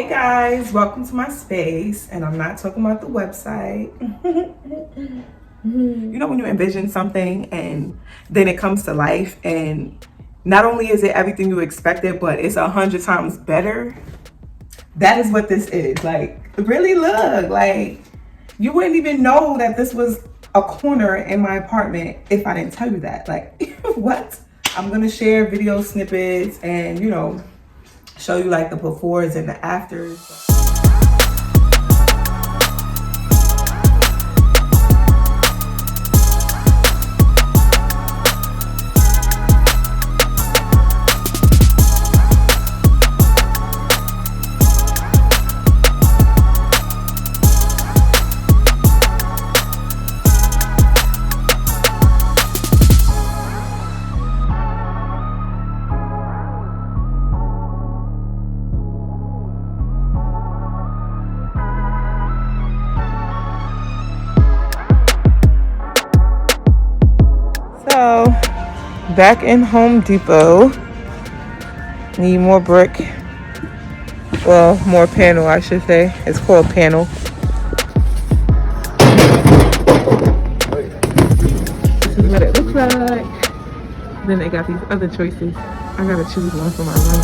Hey guys, welcome to my space, and I'm not talking about the website. You know when you envision something and then it comes to life, and not only is it everything you expected, but it's 100 times better? That is what this is. Like, really look, like, you wouldn't even know that this was a corner in my apartment if I didn't tell you that. Like, what? I'm gonna share video snippets and, you know, show you like the befores and the afters. So, back in Home Depot, need more brick, well, more panel I should say, it's called panel. This is what it looks like. Then they got these other choices. I gotta choose one for my room.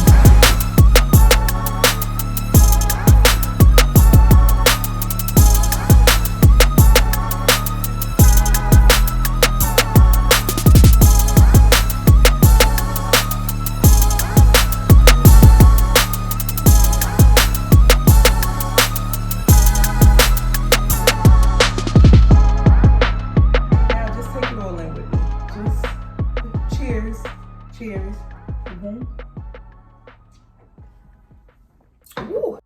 Cheers. Ooh.